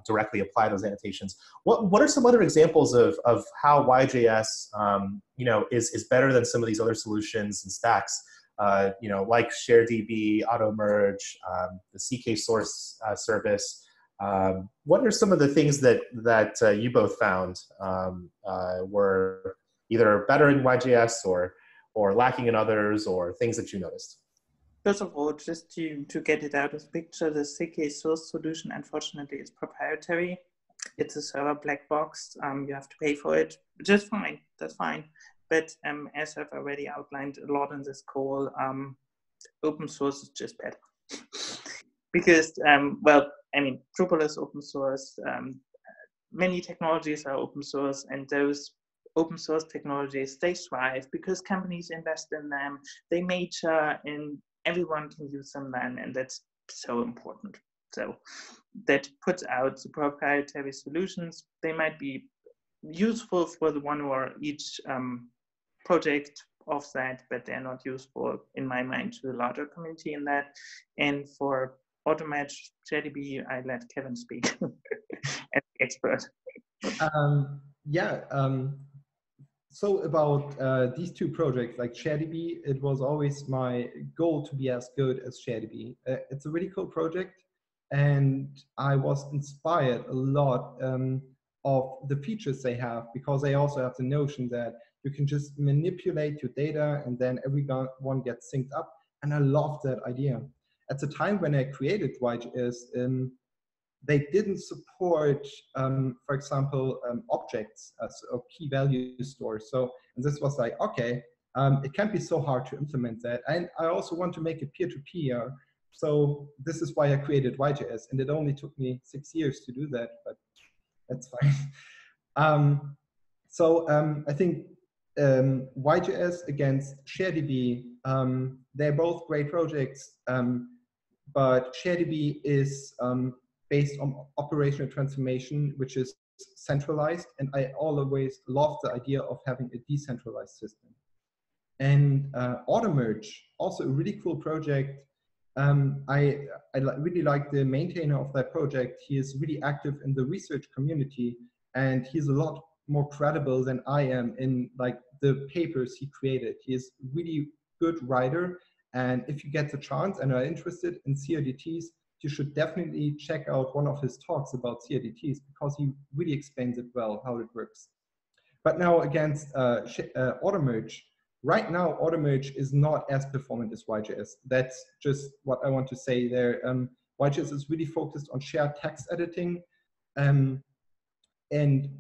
directly apply those annotations. What are some other examples of how YJS is better than some of these other solutions and stacks? Like ShareDB, AutoMerge, the CK source service. What are some of the things that you both found were either better in YJS or lacking in others, or things that you noticed? First of all, just to get it out of the picture, the CK source solution, unfortunately, is proprietary. It's a server black box. You have to pay for it, which is fine. That's fine. But as I've already outlined a lot in this call, open source is just better. Because, Drupal is open source. Many technologies are open source, and those open source technologies, they thrive because companies invest in them, they mature, and everyone can use them then, and that's so important. So that puts out the proprietary solutions. They might be useful for the one or each project of that, but they're not useful, in my mind, to the larger community in that. And for AutoMerge, JDB, I let Kevin speak as the expert. So about these two projects, like ShareDB, it was always my goal to be as good as ShareDB. It's a really cool project, and I was inspired a lot of the features they have, because they also have the notion that you can just manipulate your data and then everyone gets synced up. And I love that idea. At the time when I created YJS, they didn't support, for example, objects as a key value store. So, and this was like, okay, it can't be so hard to implement that. And I also want to make it peer-to-peer. So this is why I created YJS, and it only took me 6 years to do that, but that's fine. I think YJS against ShareDB, they're both great projects, but ShareDB is based on operational transformation, which is centralized, and I always love the idea of having a decentralized system. And AutoMerge, also a really cool project. I really like the maintainer of that project. He is really active in the research community, and he's a lot more credible than I am in like the papers he created. He is really good writer, and if you get the chance and are interested in CRDTs, you should definitely check out one of his talks about CRDTs, because he really explains it well, how it works. But now against AutoMerge, right now AutoMerge is not as performant as YJS. That's just what I want to say there. YJS is really focused on shared text editing, and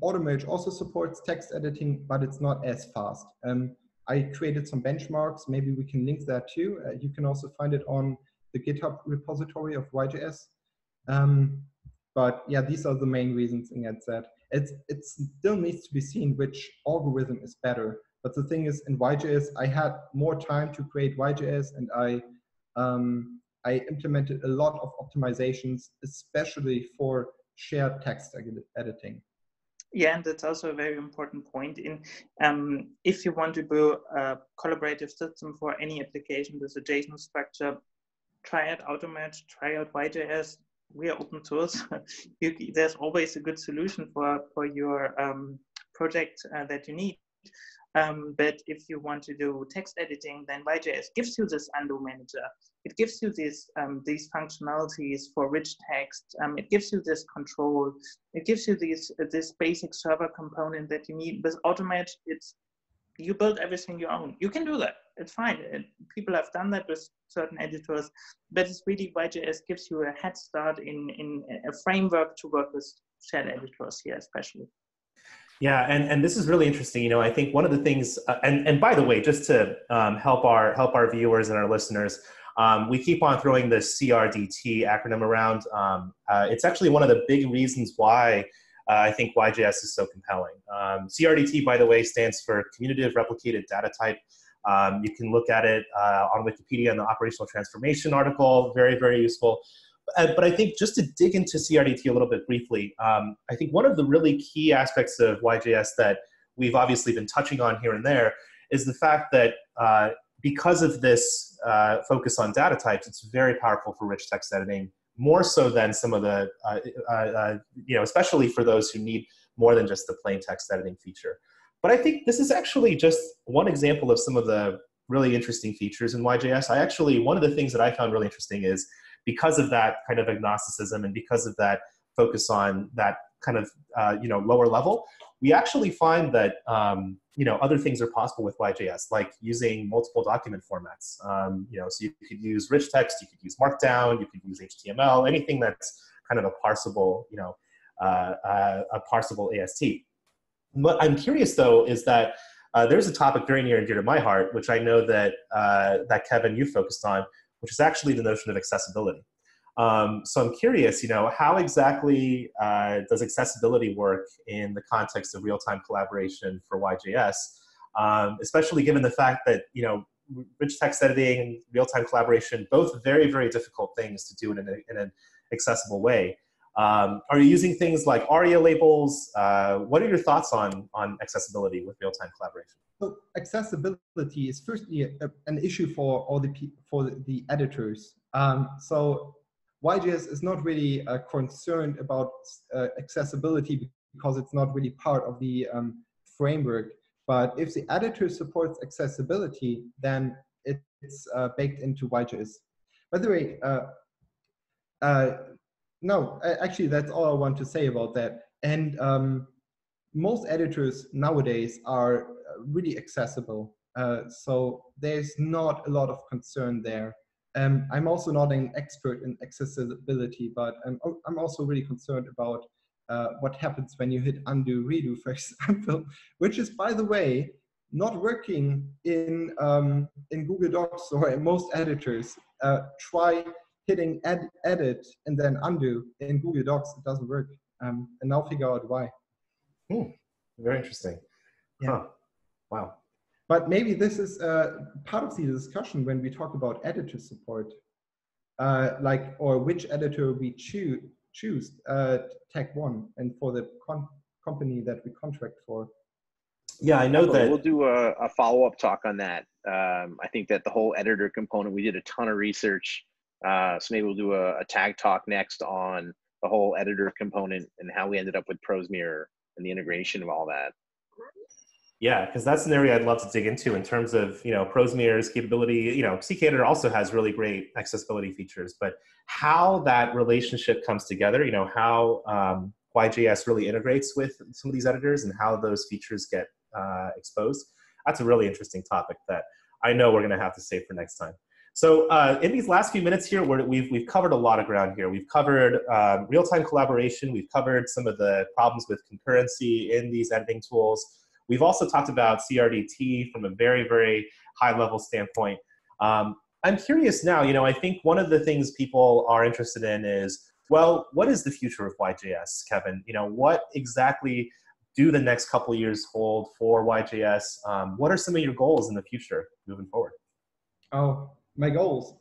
AutoMerge also supports text editing, but it's not as fast. I created some benchmarks. Maybe we can link that too. You can also find it on the GitHub repository of YJS. But yeah, these are the main reasons against that. It still needs to be seen which algorithm is better. But the thing is, in YJS, I had more time to create YJS, and I implemented a lot of optimizations, especially for shared text editing. Yeah, and that's also a very important point. If you want to build a collaborative system for any application with a JSON structure, try out AutoMerge, try out YJS. We are open source. There's always a good solution for your project that you need. But if you want to do text editing, then YJS gives you this undo manager. It gives you these functionalities for rich text. It gives you this control. It gives you this basic server component that you need. With AutoMerge, you build everything you own. You can do that. It's fine. People have done that with certain editors, but it's really YJS gives you a head start in a framework to work with shared editors here, especially. Yeah, and this is really interesting. You know, I think one of the things, and by the way, just to help our viewers and our listeners, we keep on throwing the CRDT acronym around. It's actually one of the big reasons why I think YJS is so compelling. CRDT, by the way, stands for Commutative Replicated Data Type. You can look at it on Wikipedia in the Operational Transformation article. Very, very useful. But I think just to dig into CRDT a little bit briefly, I think one of the really key aspects of YJS that we've obviously been touching on here and there is the fact that because of this focus on data types, it's very powerful for rich text editing, more so than some of the, especially for those who need more than just the plain text editing feature. But I think this is actually just one example of some of the really interesting features in YJS. One of the things that I found really interesting is because of that kind of agnosticism and because of that focus on that kind of, lower level, we actually find that, other things are possible with YJS, like using multiple document formats. So you could use rich text, you could use Markdown, you could use HTML, anything that's kind of a parsable, a parsable AST. What I'm curious though is that there's a topic very near and dear to my heart, which I know that that Kevin, you focused on, which is actually the notion of accessibility. So I'm curious, how exactly does accessibility work in the context of real-time collaboration for YJS, especially given the fact that, rich text editing and real-time collaboration, both very, very difficult things to do in an accessible way. Are you using things like ARIA labels? What are your thoughts on accessibility with real-time collaboration? So accessibility is firstly an issue for all the editors. So YJS is not really concerned about accessibility because it's not really part of the framework. But if the editor supports accessibility, then it's baked into YJS. By the way, no, actually, that's all I want to say about that. And most editors nowadays are really accessible. So there's not a lot of concern there. I'm also not an expert in accessibility, but I'm also really concerned about what happens when you hit undo, redo, for example, which is, by the way, not working in Google Docs or in most editors. Try hitting edit and then undo in Google Docs. It doesn't work. And now figure out why. Very interesting. Yeah. Huh. Wow. But maybe this is part of the discussion when we talk about editor support, or which editor we choose Tag1 and for the company that we contract for. Yeah, I know that we'll do a follow-up talk on that. I think that the whole editor component, we did a ton of research. So maybe we'll do a tag talk next on the whole editor component and how we ended up with ProseMirror and the integration of all that. Yeah, because that's an area I'd love to dig into in terms of, ProseMirror's capability. CK Editor also has really great accessibility features, but how that relationship comes together, how YJS really integrates with some of these editors and how those features get exposed, that's a really interesting topic that I know we're going to have to save for next time. So in these last few minutes here, we've covered a lot of ground here. We've covered real-time collaboration. We've covered some of the problems with concurrency in these editing tools. We've also talked about CRDT from a very, very high-level standpoint. I'm curious now, I think one of the things people are interested in is, well, what is the future of YJS, Kevin? What exactly do the next couple of years hold for YJS? What are some of your goals in the future moving forward? Oh, my goals.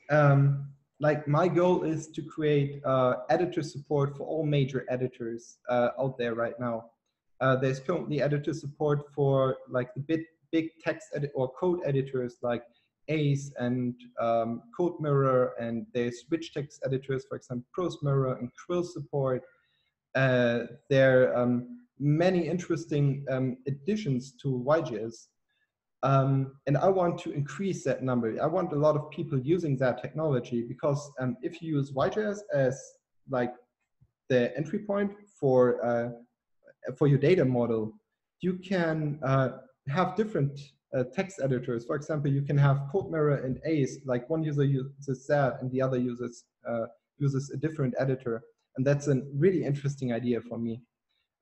My goal is to create editor support for all major editors out there right now. There's currently editor support for the big text edit or code editors like ACE and CodeMirror, and there's rich text editors, for example, ProseMirror and Quill support. There are many interesting additions to YJS. And I want to increase that number. I want a lot of people using that technology because if you use YJS as the entry point for your data model, you can have different text editors. For example, you can have CodeMirror and ACE, one user uses that and the other uses a different editor. And that's a really interesting idea for me.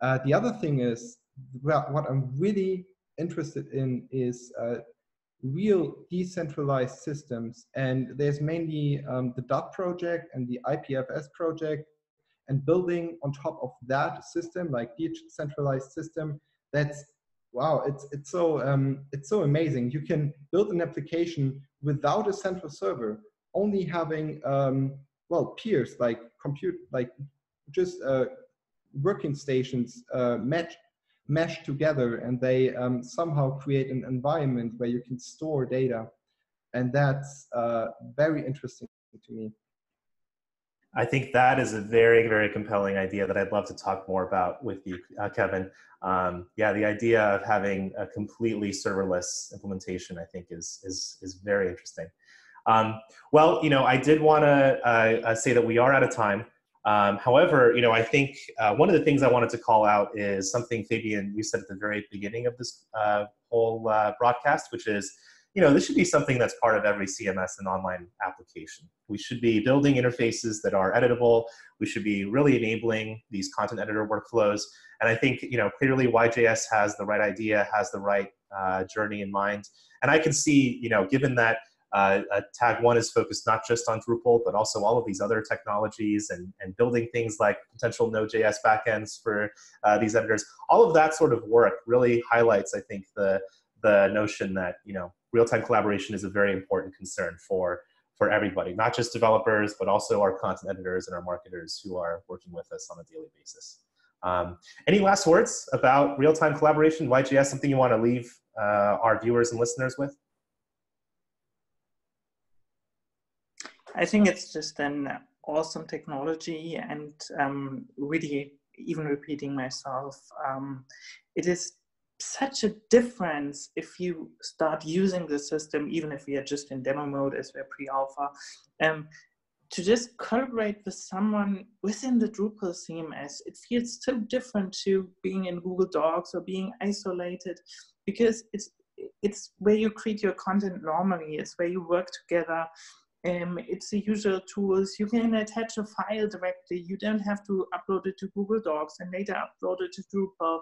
The other thing is, what I'm really interested in is real decentralized systems. And there's mainly the DOT project and the IPFS project, and building on top of that system, decentralized system, that's, wow, it's so amazing. You can build an application without a central server, only having peers just working stations mesh together, and they somehow create an environment where you can store data, and that's very interesting to me. I think that is a very, very compelling idea that I'd love to talk more about with you, Kevin. Yeah, the idea of having a completely serverless implementation, I think, is very interesting. Well, I did want to say that we are out of time. However, I think one of the things I wanted to call out is something, Fabian, you said at the very beginning of this whole broadcast, which is, this should be something that's part of every CMS and online application. We should be building interfaces that are editable. We should be really enabling these content editor workflows. And I think, clearly YJS has the right idea, has the right journey in mind. And I can see, given that Tag1 is focused not just on Drupal, but also all of these other technologies and building things like potential Node.js backends for these editors, all of that sort of work really highlights, I think, the notion that, real-time collaboration is a very important concern for everybody, not just developers, but also our content editors and our marketers who are working with us on a daily basis. Any last words about real-time collaboration, YJS, something you want to leave our viewers and listeners with? I think it's just an awesome technology, and really, even repeating myself, it is such a difference if you start using the system, even if we are just in demo mode as we're pre-alpha, to just collaborate with someone within the Drupal CMS. It feels so different to being in Google Docs or being isolated, because it's where you create your content normally. It's where you work together. It's the usual tools. You can attach a file directly. You don't have to upload it to Google Docs and later upload it to Drupal.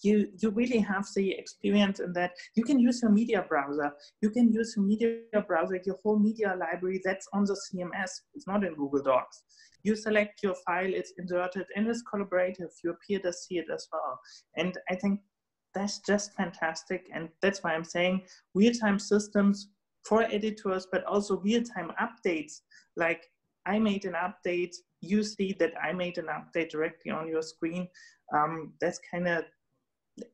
You really have the experience in that. You can use your media browser. You can use your media browser, your whole media library that's on the CMS. It's not in Google Docs. You select your file, it's inserted, and it's collaborative. Your peer does see it as well. And I think that's just fantastic. And that's why I'm saying real-time systems for editors, but also real-time updates. Like, I made an update, you see that I made an update directly on your screen. That's kind of,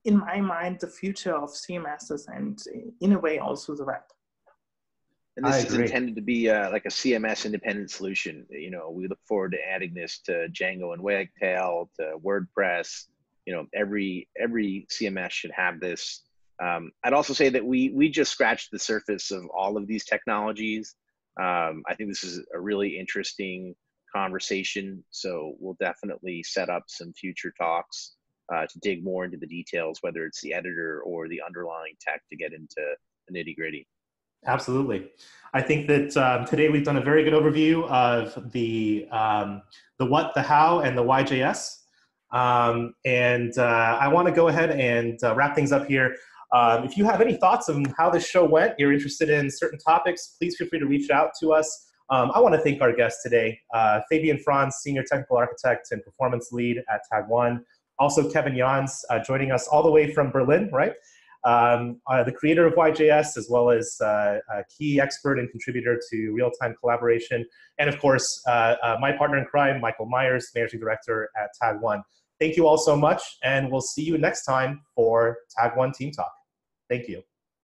in my mind, the future of CMSs, and in a way also the web. And this is intended to be like a CMS independent solution. You know, we look forward to adding this to Django and Wagtail, to WordPress. You know, every CMS should have this. I'd also say that we just scratched the surface of all of these technologies. I think this is a really interesting conversation. So we'll definitely set up some future talks to dig more into the details, whether it's the editor or the underlying tech, to get into the nitty-gritty. Absolutely. I think that today we've done a very good overview of the what, the how, and the YJS. I want to go ahead and wrap things up here. If you have any thoughts on how this show went, you're interested in certain topics, please feel free to reach out to us. I want to thank our guest today, Fabian Franz, Senior Technical Architect and Performance Lead at Tag1. Also, Kevin Jahns joining us all the way from Berlin, right? The creator of YJS, as well as a key expert and contributor to RealTime Collaboration. And of course, my partner in crime, Michael Meyers, Managing Director at Tag1. Thank you all so much, and we'll see you next time for Tag1 Team Talk. Thank you.